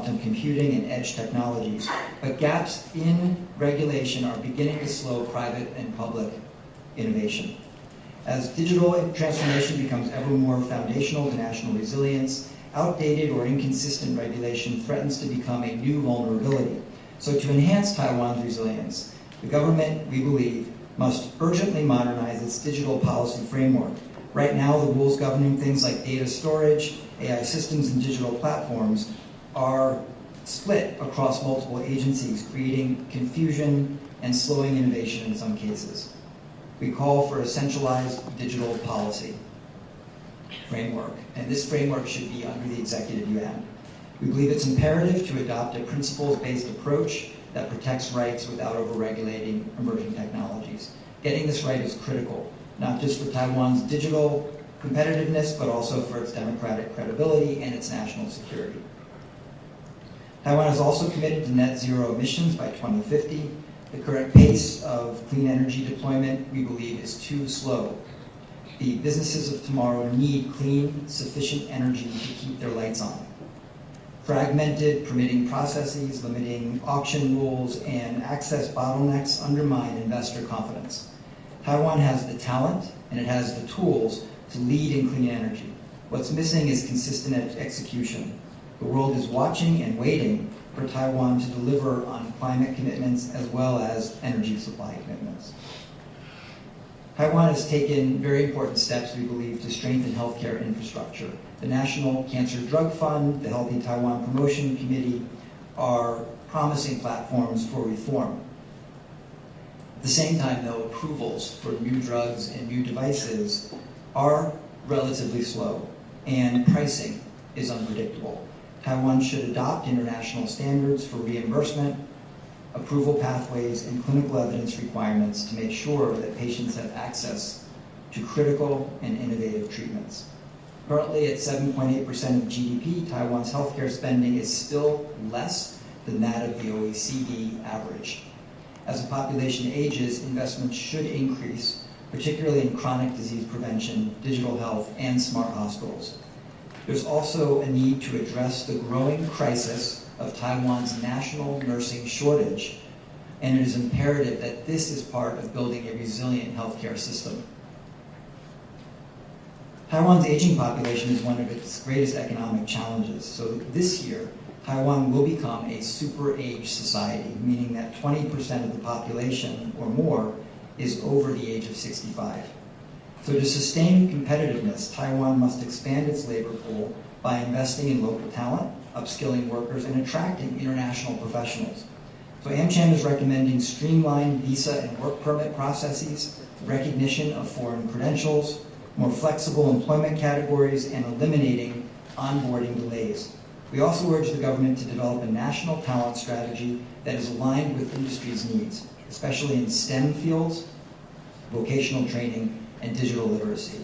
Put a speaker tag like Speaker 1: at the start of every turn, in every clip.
Speaker 1: quantum computing and edge technologies, but gaps in regulation are beginning to slow private and public innovation. As digital transformation becomes ever more foundational to national resilience, outdated or inconsistent regulation threatens to become a new vulnerability. So to enhance Taiwan's resilience, the government, we believe, must urgently modernize its digital policy framework. Right now, the rules governing things like data storage, AI systems, and digital platforms are split across multiple agencies, creating confusion and slowing innovation in some cases. We call for a centralized digital policy framework, and this framework should be under the executive yuan. We believe it's imperative to adopt a principles-based approach that protects rights without over-regulating emerging technologies. Getting this right is critical, not just for Taiwan's digital competitiveness, but also for its democratic credibility and its national security. Taiwan is also committed to net zero emissions by 2050. The current pace of clean energy deployment, we believe, is too slow. The businesses of tomorrow need clean, sufficient energy to keep their lights on. Fragmented permitting processes, limiting auction rules, and access bottlenecks undermine investor confidence. Taiwan has the talent and it has the tools to lead in clean energy. What's missing is consistent execution. The world is watching and waiting for Taiwan to deliver on climate commitments as well as energy supply commitments. Taiwan has taken very important steps, we believe, to strengthen healthcare infrastructure. The National Cancer Drug Fund, the Healthy Taiwan Promotion Committee are promising platforms for reform. At the same time, though, approvals for new drugs and new devices are relatively slow, and pricing is unpredictable. Taiwan should adopt international standards for reimbursement, approval pathways, and clinical evidence requirements to make sure that patients have access to critical and innovative treatments. Currently at 7.8% of GDP, Taiwan's healthcare spending is still less than that of the OECD average. As the population ages, investments should increase, particularly in chronic disease prevention, digital health, and smart hospitals. There's also a need to address the growing crisis of Taiwan's national nursing shortage, and it is imperative that this is part of building a resilient healthcare system. Taiwan's aging population is one of its greatest economic challenges. So this year, Taiwan will become a super age society, meaning that 20% of the population or more is over the age of 65. So to sustain competitiveness, Taiwan must expand its labor pool by investing in local talent, upskilling workers, and attracting international professionals. So AmCham is recommending streamlined visa and work permit processes, recognition of foreign credentials, more flexible employment categories, and eliminating onboarding delays. We also urge the government to develop a national talent strategy that is aligned with industry's needs, especially in STEM fields, vocational training, and digital literacy.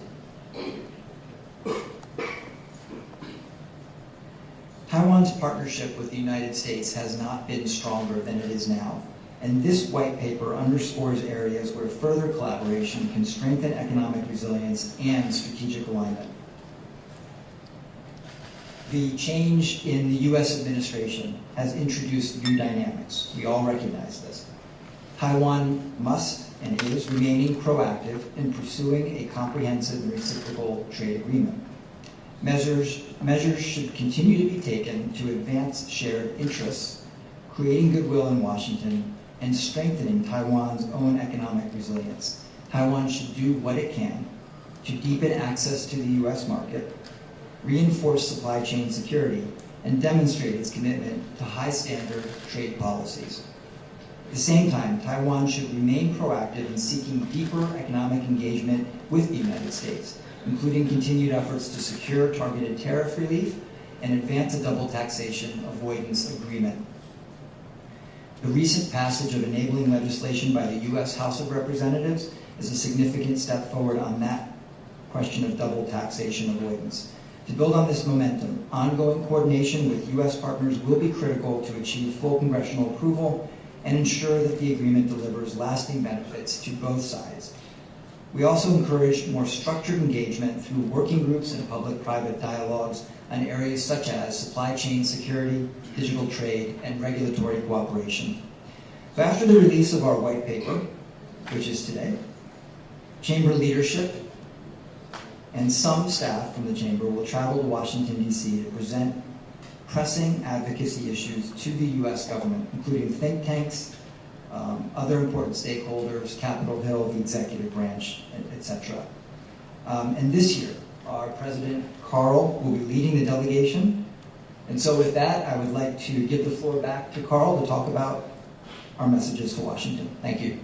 Speaker 1: Taiwan's partnership with the United States has not been stronger than it is now, and this white paper underscores areas where further collaboration can strengthen economic resilience and strategic alignment. The change in the U.S. administration has introduced new dynamics. We all recognize this. Taiwan must and is remaining proactive in pursuing a comprehensive and reciprocal trade agreement. Measures should continue to be taken to advance shared interests, creating goodwill in Washington, and strengthening Taiwan's own economic resilience. Taiwan should do what it can to deepen access to the U.S. market, reinforce supply chain security, and demonstrate its commitment to high-standard trade policies. At the same time, Taiwan should remain proactive in seeking deeper economic engagement with the United States, including continued efforts to secure targeted tariff relief and advance a double taxation avoidance agreement. The recent passage of enabling legislation by the U.S. House of Representatives is a significant step forward on that question of double taxation avoidance. To build on this momentum, ongoing coordination with U.S. partners will be critical to achieve full congressional approval and ensure that the agreement delivers lasting benefits to both sides. We also encourage more structured engagement through working groups and public-private dialogues on areas such as supply chain security, digital trade, and regulatory cooperation. So after the release of our white paper, which is today, Chamber leadership and some staff from the Chamber will travel to Washington, D.C. to present pressing advocacy issues to the U.S. government, including think tanks, other important stakeholders, Capitol Hill, the executive branch, etc. And this year, our President Carl will be leading the delegation. And so with that, I would like to give the floor back to Carl to talk about our messages to Washington. Thank you.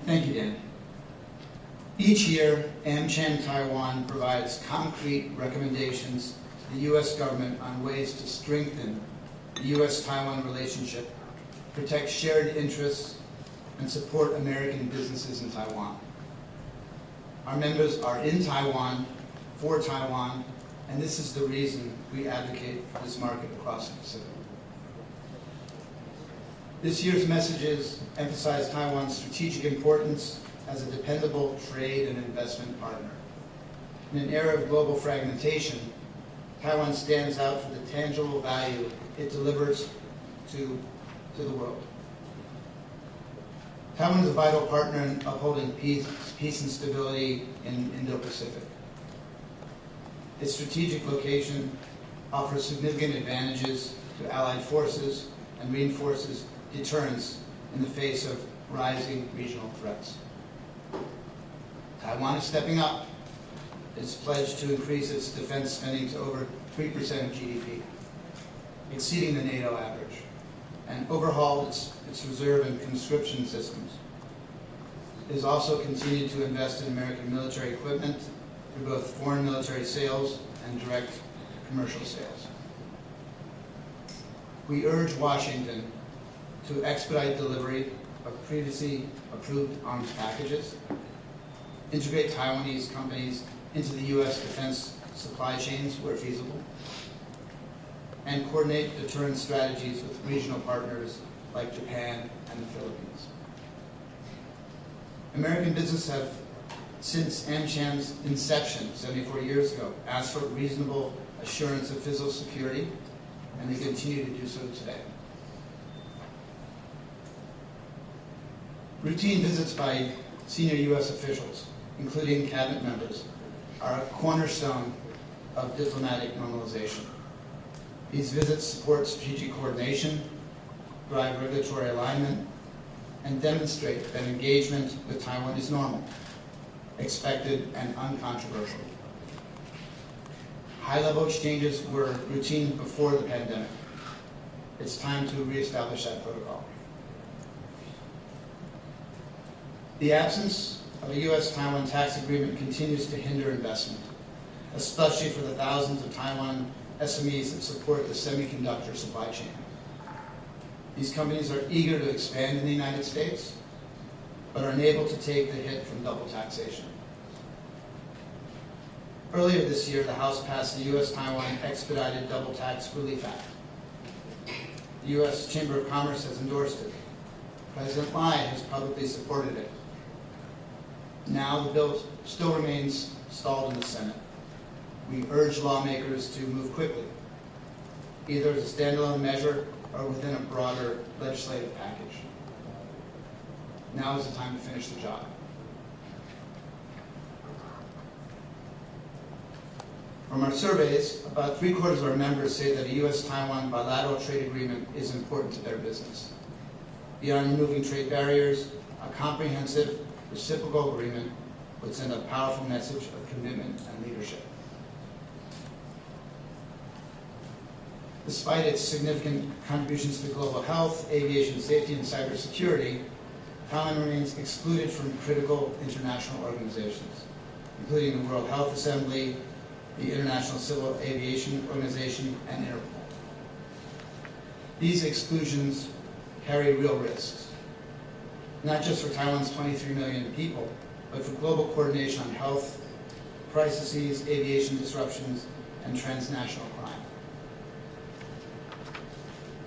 Speaker 2: Thank you, Dan. Each year, AmCham Taiwan provides concrete recommendations to the U.S. government on ways to strengthen the U.S.-Taiwan relationship, protect shared interests, and support American businesses in Taiwan. Our members are in Taiwan, for Taiwan, and this is the reason we advocate for this market across the Pacific. This year's messages emphasize Taiwan's strategic importance as a dependable trade and investment partner. In an era of global fragmentation, Taiwan stands out for the tangible value it delivers to the world. Taiwan is a vital partner in upholding peace and stability in Indo-Pacific. Its strategic location offers significant advantages to allied forces and reinforces deterrence in the face of rising regional threats. Taiwan is stepping up. It's pledged to increase its defense spending to over 3% of GDP, exceeding the NATO average, and overhaul its reserve and conscription systems. It has also continued to invest in American military equipment through both foreign military sales and direct commercial sales. We urge Washington to expedite delivery of previously approved arms packages, integrate Taiwanese companies into the U.S. defense supply chains where feasible, and coordinate deterrence strategies with regional partners like Japan and the Philippines. American businesses have, since AmCham's inception 74 years ago, asked for reasonable assurance of physical security, and they continue to do so today. Routine visits by senior U.S. officials, including cabinet members, are a cornerstone of diplomatic normalization. These visits support strategic coordination, drive regulatory alignment, and demonstrate that engagement with Taiwan is normal, expected, and uncontroversial. High-level exchanges were routine before the pandemic. It's time to reestablish that protocol. The absence of a U.S.-Taiwan tax agreement continues to hinder investment, especially for the thousands of Taiwan SMEs that support the semiconductor supply chain. These companies are eager to expand in the United States, but are unable to take the hit from double taxation. Earlier this year, the House passed the U.S.-Taiwan Expedited Double Tax Relief Act. The U.S. Chamber of Commerce has endorsed it. President Lai has publicly supported it. Now the bill still remains stalled in the Senate. We urge lawmakers to move quickly, either as a standalone measure or within a broader legislative package. Now is the time to finish the job. From our surveys, about 3/4 of our members say that a U.S.-Taiwan bilateral trade agreement is important to their business. Beyond removing trade barriers, a comprehensive reciprocal agreement would send a powerful message of commitment and leadership. Despite its significant contributions to global health, aviation safety, and cybersecurity, Taiwan remains excluded from critical international organizations, including the World Health Assembly, the International Civil Aviation Organization, and Interpol. These exclusions carry real risks, not just for Taiwan's 23 million people, but for global coordination on health, crises, aviation disruptions, and transnational crime.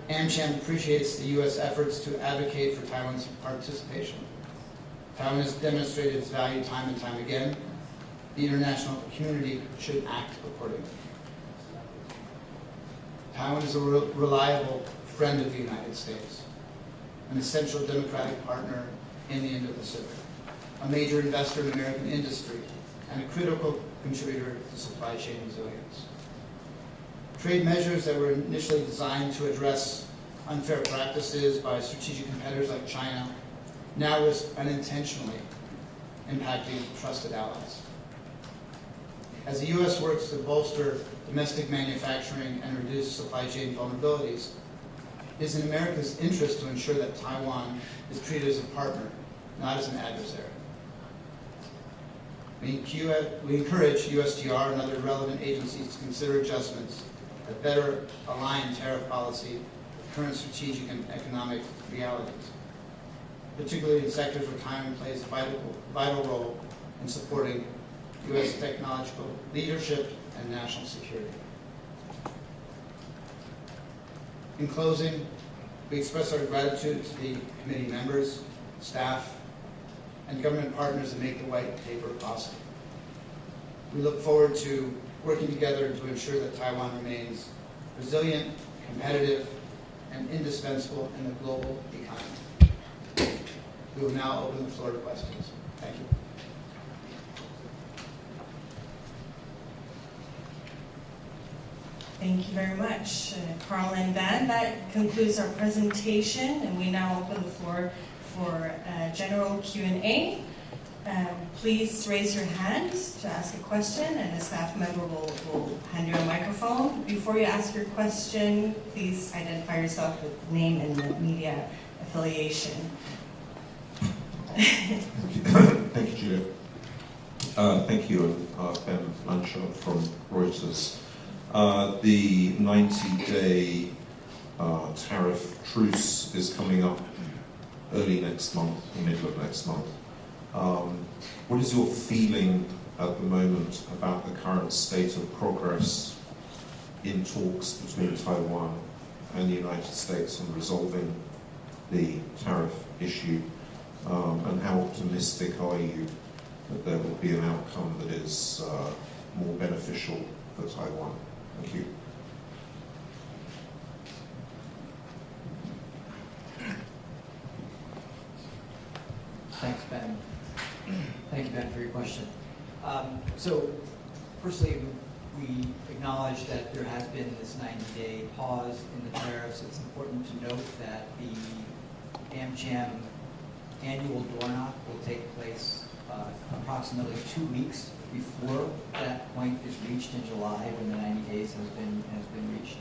Speaker 2: AmCham appreciates the U.S. efforts to advocate for Taiwan's participation. Taiwan has demonstrated its value time and time again. The international community should act accordingly. Taiwan is a reliable friend of the United States, an essential democratic partner in the Indo-Pacific, a major investor in American industry, and a critical contributor to supply chain resilience. Trade measures that were initially designed to address unfair practices by strategic competitors like China now risk unintentionally impacting trusted allies. As the U.S. works to bolster domestic manufacturing and reduce supply chain vulnerabilities, it is in America's interest to ensure that Taiwan is treated as a partner, not as an adversary. We encourage USTR and other relevant agencies to consider adjustments that better align tariff policy with current strategic and economic realities, particularly in sectors where Taiwan plays a vital role in supporting U.S. technological leadership and national security. In closing, we express our gratitude to the committee members, staff, and government partners that make the white paper possible. We look forward to working together to ensure that Taiwan remains resilient, competitive, and indispensable in the global economy. We will now open the floor to questions. Thank you.
Speaker 3: Thank you very much, Carl and Van. That concludes our presentation, and we now open the floor for general Q&A. Please raise your hand to ask a question, and a staff member will hand you a microphone. Before you ask your question, please identify yourself with name and media affiliation.
Speaker 4: Thank you, Julia. Thank you, Ben Blanchard from Reuters. The 90-day tariff truce is coming up early next month, middle of next month. What is your feeling at the moment about the current state of progress in talks between Taiwan and the United States on resolving the tariff issue? And how optimistic are you that there will be an outcome that is more beneficial for Taiwan? Thank you.
Speaker 1: Thanks, Ben. Thank you, Ben, for your question. So, firstly, we acknowledge that there has been this 90-day pause in the tariffs. It's important to note that the AmCham annual door knock will take place approximately 2 weeks before that point is reached in July, when the 90 days has been reached.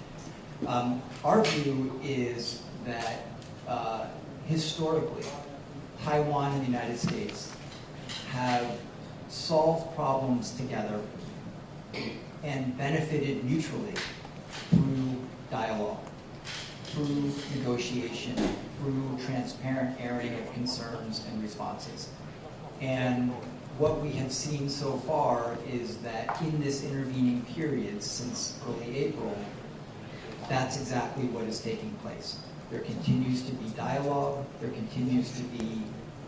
Speaker 1: Our view is that historically, Taiwan and the United States have solved problems together and benefited mutually through dialogue, through negotiation, through transparent airing of concerns and responses. And what we have seen so far is that in this intervening period since early April, that's exactly what is taking place. There continues to be dialogue, there continues to be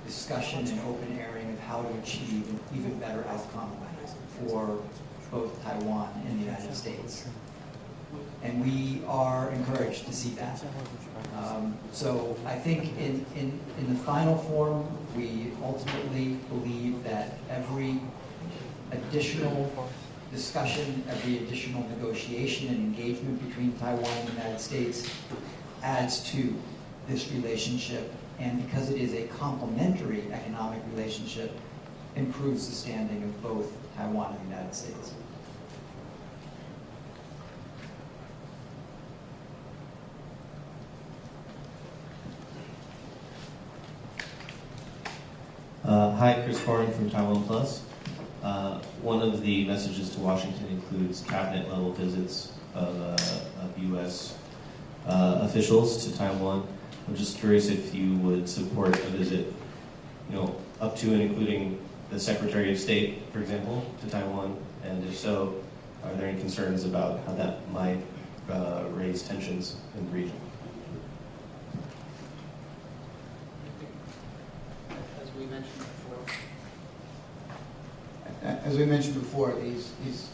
Speaker 1: discussion and open airing of how to achieve an even better outcome for both Taiwan and the United States. And we are encouraged to see that. So I think in the final form, we ultimately believe that every additional discussion, every additional negotiation and engagement between Taiwan and the United States adds to this relationship, and because it is a complementary economic relationship, improves the standing of both Taiwan and the United States.
Speaker 5: Hi, Chris Corning from Taiwan Plus. One of the messages to Washington includes cabinet-level visits of U.S. Officials to Taiwan. I'm just curious if you would support a visit, up to and including the Secretary of State, for example, to Taiwan, and if so, are there any concerns about how that might raise tensions in the region?
Speaker 2: mentioned before. As we mentioned before, these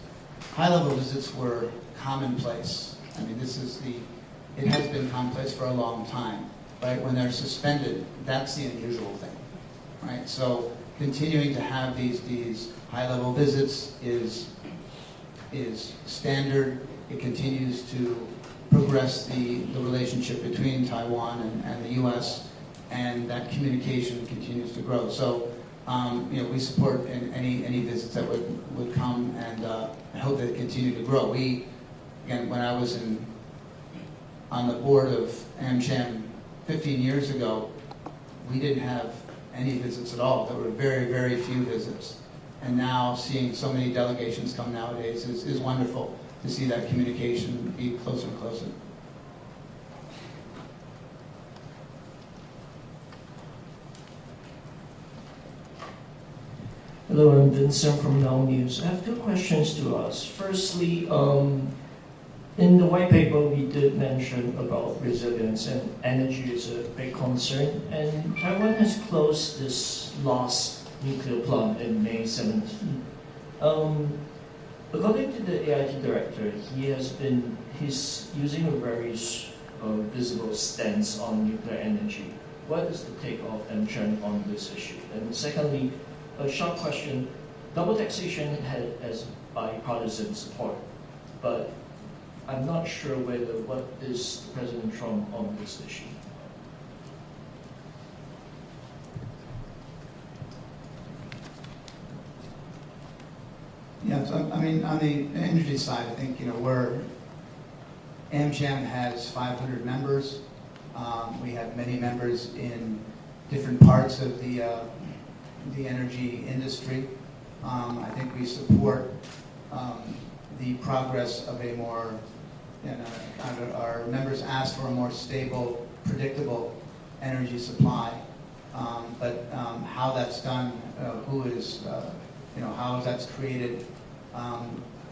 Speaker 2: high-level visits were commonplace. I mean, it has been commonplace for a long time, right? When they're suspended, that's the unusual thing, right? So continuing to have these high-level visits is standard. It continues to progress the relationship between Taiwan and the U.S., and that communication continues to grow. So, we support any visits that would come, and I hope that they continue to grow. Again, when I was on the board of AmCham 15 years ago, we didn't have any visits at all. There were very, very few visits. And now seeing so many delegations come nowadays is wonderful to see that communication be closer and closer.
Speaker 6: Hello, I'm Vincent from Now News. I have two questions to ask. Firstly, in the white paper, we did mention about resilience, and energy is a big concern. And Taiwan has closed this last nuclear plant in May 17. According to the AIT director, he's using a very visible stance on nuclear energy. What is the take of AmCham on this issue? And secondly, a short question. Double taxation has bipartisan support, but I'm not sure what is President Trump on this issue.
Speaker 2: Yeah, so, I mean, on the energy side, I think, AmCham has 500 members. We have many members in different parts of the energy industry. I think we support the progress of a more, our members ask for a more stable, predictable energy supply. But how that's done, how that's created,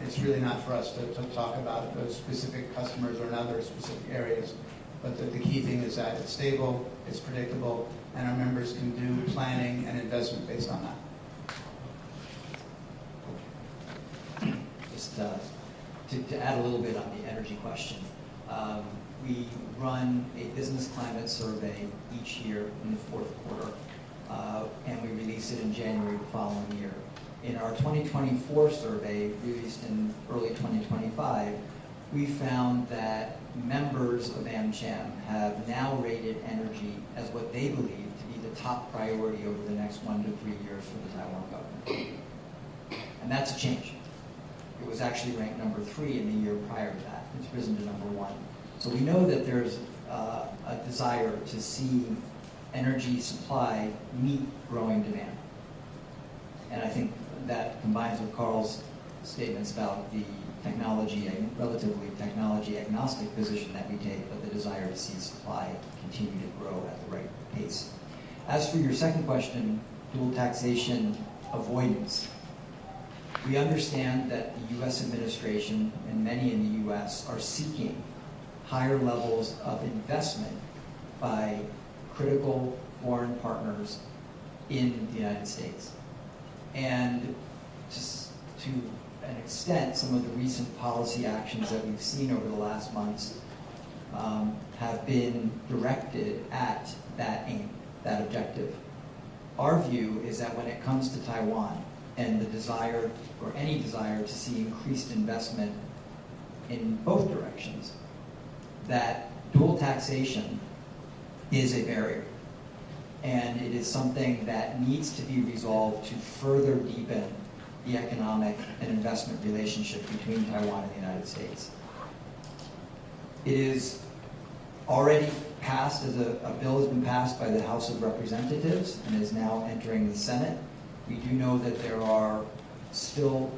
Speaker 2: it's really not for us to talk about those specific customers or in other specific areas. But the key thing is that it's stable, it's predictable, and our members can do planning and investment based on that.
Speaker 1: Just to add a little bit on the energy question. We run a business climate survey each year in the fourth quarter, and we release it in January the following year. In our 2024 survey, released in early 2025, we found that members of AmCham have now rated energy as what they believe to be the top priority over the next 1 to 3 years for the Taiwan government. And that's a change. It was actually ranked number 3 in the year prior to that. It's risen to number 1. So we know that there's a desire to see energy supply meet growing demand. And I think that combines with Carl's statements about the relatively technology agnostic position that we take, but the desire to see supply continue to grow at the right pace. As for your second question, dual taxation avoidance. We understand that the U.S. administration and many in the U.S. are seeking higher levels of investment by critical foreign partners in the United States. And just to an extent, some of the recent policy actions that we've seen over the last months have been directed at that aim, that objective. Our view is that when it comes to Taiwan and the desire, or any desire, to see increased investment in both directions, that dual taxation is a barrier. And it is something that needs to be resolved to further deepen the economic and investment relationship between Taiwan and the United States. It is already passed, a bill has been passed by the House of Representatives and is now entering the Senate. We do know that there are still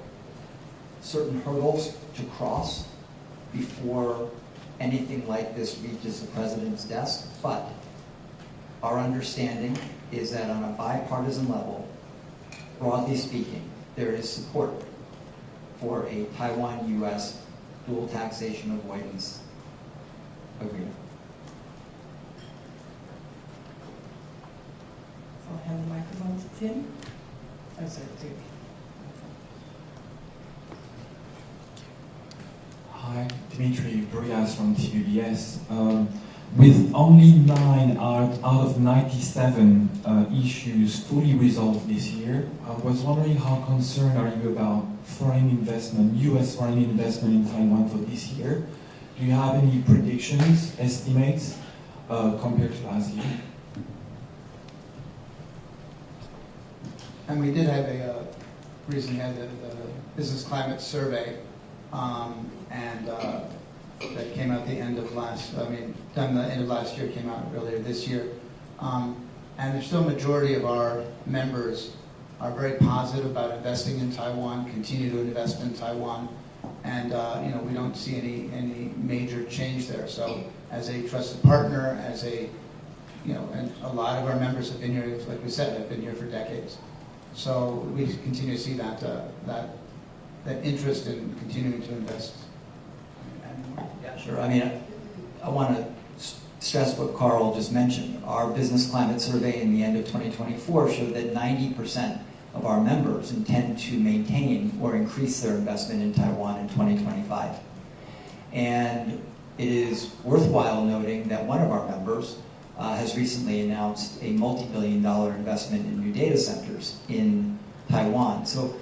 Speaker 1: certain hurdles to cross before anything like this reaches the President's desk, but our understanding is that on a bipartisan level, broadly speaking, there is support for a Taiwan-U.S. dual taxation avoidance agreement.
Speaker 3: hand the microphone to Tim. Oh, sorry, to you.
Speaker 7: Hi, Dimitri Brias from TVBS. With only 9 out of 97 issues fully resolved this year, I was wondering how concerned are you about foreign investment, U.S. foreign investment in Taiwan for this year? Do you have any predictions, estimates, compared to last year?
Speaker 2: And we did have recently had the business climate survey, and that came out the end of done the end of last year, came out earlier this year. And there's still a majority of our members are very positive about investing in Taiwan, continue to invest in Taiwan, and we don't see any major change there. So as a trusted partner, and a lot of our members have been here, like we said, have been here for decades. So we continue to see that interest in continuing to invest.
Speaker 1: Yeah, sure. I want to stress what Carl just mentioned. Our business climate survey in the end of 2024 showed that 90% of our members intend to maintain or increase their investment in Taiwan in 2025. And it is worthwhile noting that one of our members has recently announced a multi-billion-dollar investment in new data centers in Taiwan. So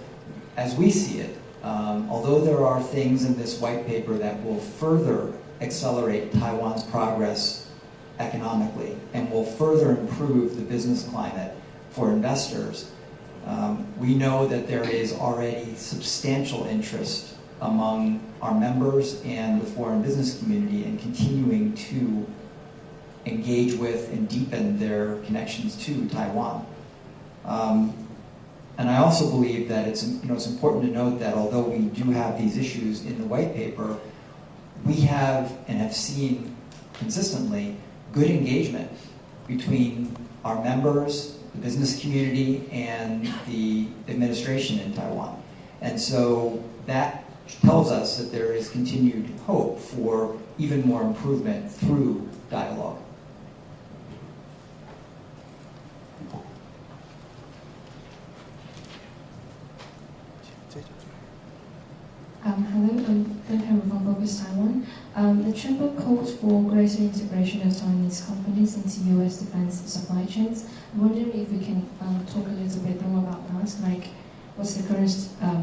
Speaker 1: as we see it, although there are things in this white paper that will further accelerate Taiwan's progress economically and will further improve the business climate for investors, we know that there is already substantial interest among our members and the foreign business community in continuing to engage with and deepen their connections to Taiwan. And I also believe that it's important to note that although we do have these issues in the white paper, we have and have seen consistently good engagement between our members, the business community, and the administration in Taiwan. And so that tells us that there is continued hope for even more improvement through dialogue.
Speaker 8: Hello, I'm Ben from Focus Taiwan. The Chamber calls for greater integration of Taiwanese companies into U.S. defense supply chains. I'm wondering if we can talk a little bit more about that, like what's the current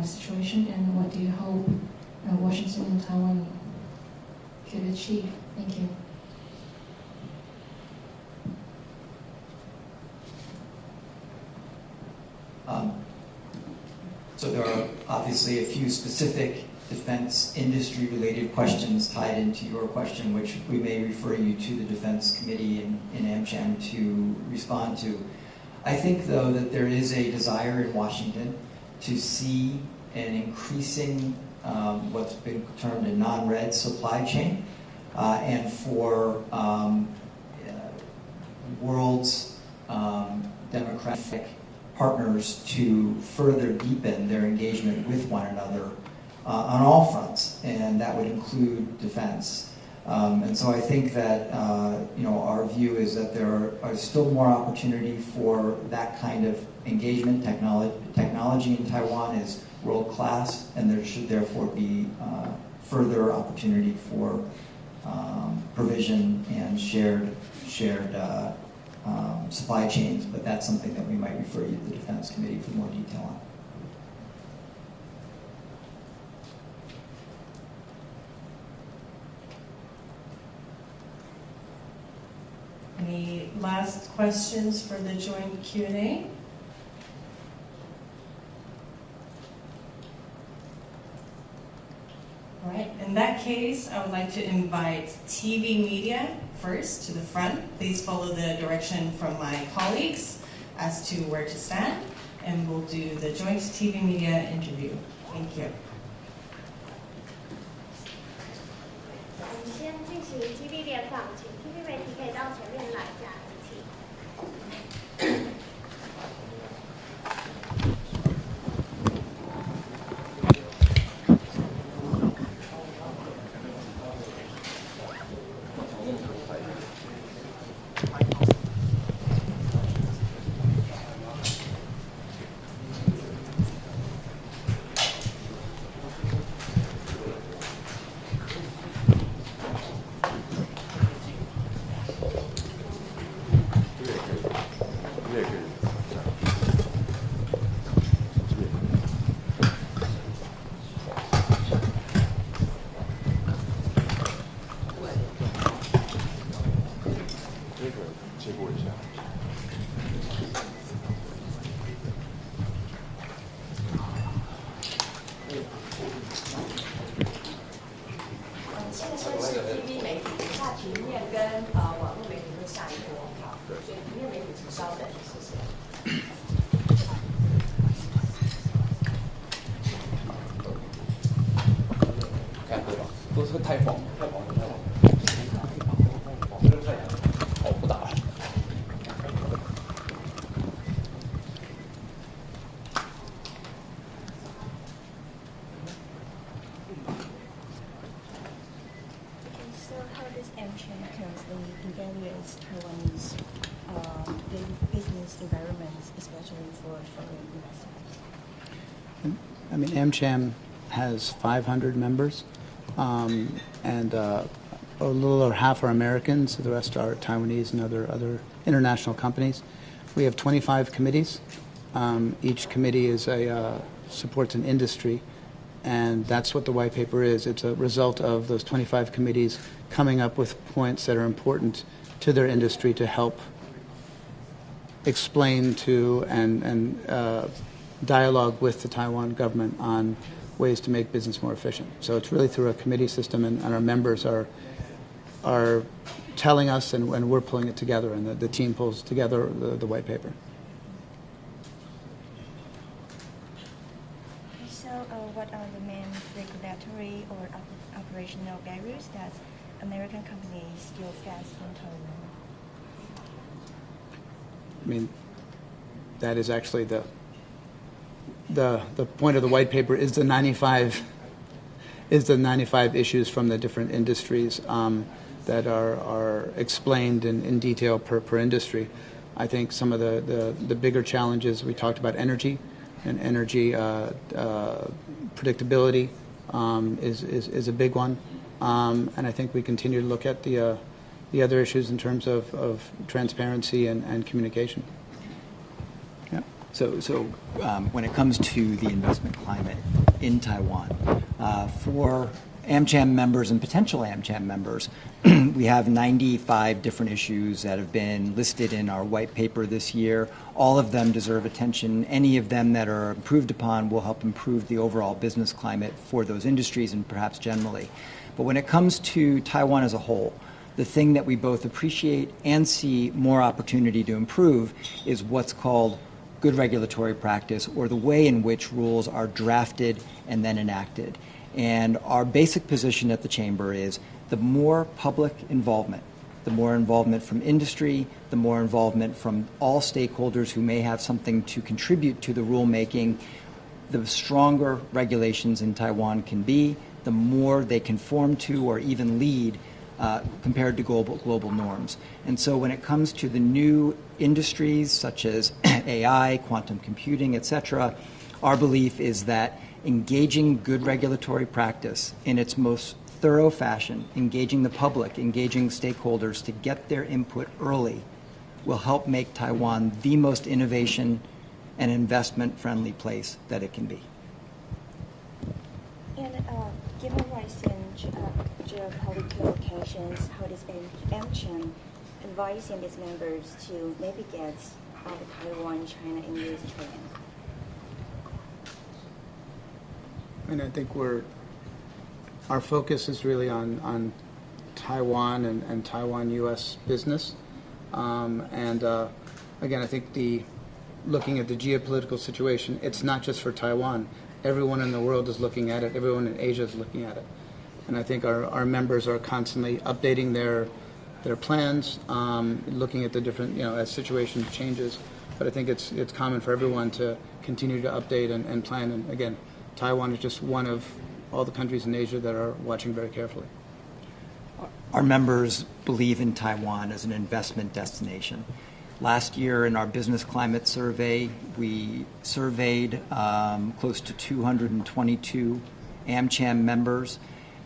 Speaker 8: situation and what do you hope Washington and Taiwan could achieve? Thank you.
Speaker 1: So there are obviously a few specific defense industry related questions tied into your question, which we may refer you to the Defense Committee in AmCham to respond to. I think, though, that there is a desire in Washington to see an increasing what's been termed a non-red supply chain, and for world's democratic partners to further deepen their engagement with one another on all fronts, and that would include defense. And so I think that our view is that there are still more opportunity for that kind of engagement. Technology in Taiwan is world-class, and there should therefore be further opportunity for provision and shared supply chains, but that's something that we might refer you to the Defense Committee for more detail on.
Speaker 3: Any last questions for the joint Q&A? All right, in that case, I would like to invite TV media first to the front. Please follow the direction from my colleagues as to where to stand, and we'll do the joint TV media interview. Thank you.
Speaker 9: 我们先进行 TV 联访，请 TV 媒体可以到前面来加机器。
Speaker 10: 太晃了，太晃了，太晃了，好，不打了。
Speaker 11: So how does AmCham currently evaluate Taiwanese business environments, especially for foreign investment?
Speaker 2: I mean, AmCham has 500 members, and a little over half are Americans. The rest are Taiwanese and other international companies. We have 25 committees. Each committee supports an industry, and that's what the white paper is. It's a result of those 25 committees coming up with points that are important to their industry to help explain to and dialogue with the Taiwan government on ways to make business more efficient. So it's really through a committee system, and our members are telling us, and we're pulling it together, and the team pulls together the white paper.
Speaker 11: So what are the main regulatory or operational barriers that American companies still face in Taiwan?
Speaker 2: I mean, that is actually the point of the white paper is the 95 issues from the different industries that are explained in detail per industry. I think some of the bigger challenges, we talked about energy, and energy predictability is a big one. And I think we continue to look at the other issues in terms of transparency and communication.
Speaker 12: Yeah. So when it comes to the investment climate in Taiwan, for AmCham members and potential AmCham members, we have 95 different issues that have been listed in our white paper this year. All of them deserve attention. Any of them that are improved upon will help improve the overall business climate for those industries and perhaps generally. But when it comes to Taiwan as a whole, the thing that we both appreciate and see more opportunity to improve is what's called good regulatory practice, or the way in which rules are drafted and then enacted. And our basic position at the Chamber is the more public involvement, the more involvement from industry, the more involvement from all stakeholders who may have something to contribute to the rulemaking, the stronger regulations in Taiwan can be, the more they conform to or even lead compared to global norms. And so when it comes to the new industries such as AI, quantum computing, etc., our belief is that engaging good regulatory practice in its most thorough fashion, engaging the public, engaging stakeholders to get their input early, will help make Taiwan the most innovation and investment-friendly place that it can be.
Speaker 11: And given rising geopolitical tensions, how does AmCham advising its members to navigate the Taiwan-China induced trend?
Speaker 2: And I think our focus is really on Taiwan and Taiwan-U.S. business. Again, I think looking at the geopolitical situation, it's not just for Taiwan. Everyone in the world is looking at it. Everyone in Asia is looking at it. And I think our members are constantly updating their plans, looking at the different, as situation changes. But I think it's common for everyone to continue to update and plan. And again, Taiwan is just one of all the countries in Asia that are watching very carefully.
Speaker 12: Our members believe in Taiwan as an investment destination. Last year in our business climate survey, we surveyed close to 222 AmCham members,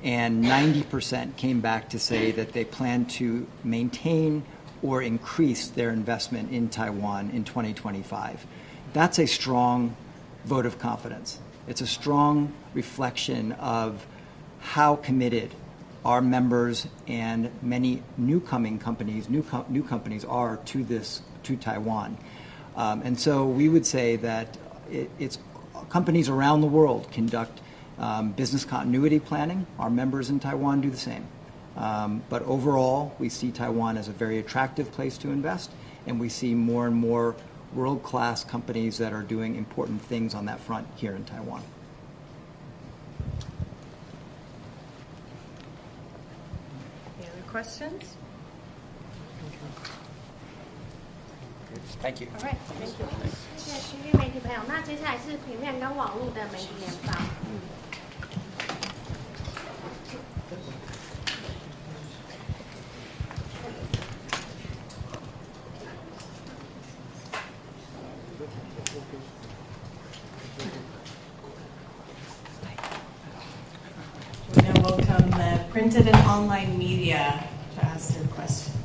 Speaker 12: and 90% came back to say that they plan to maintain or increase their investment in Taiwan in 2025. That's a strong vote of confidence. It's a strong reflection of how committed our members and many new companies are to Taiwan. And so we would say that it's companies around the world conduct business continuity planning. Our members in Taiwan do the same. But overall, we see Taiwan as a very attractive place to invest, and we see more and more world-class companies that are doing important things on that front here in Taiwan.
Speaker 3: questions?
Speaker 12: Thank you.
Speaker 9: All right, thank you. 谢谢区域媒体朋友。那接下来是平面跟网络的媒体联访。
Speaker 3: We now welcome printed and online media to ask their questions.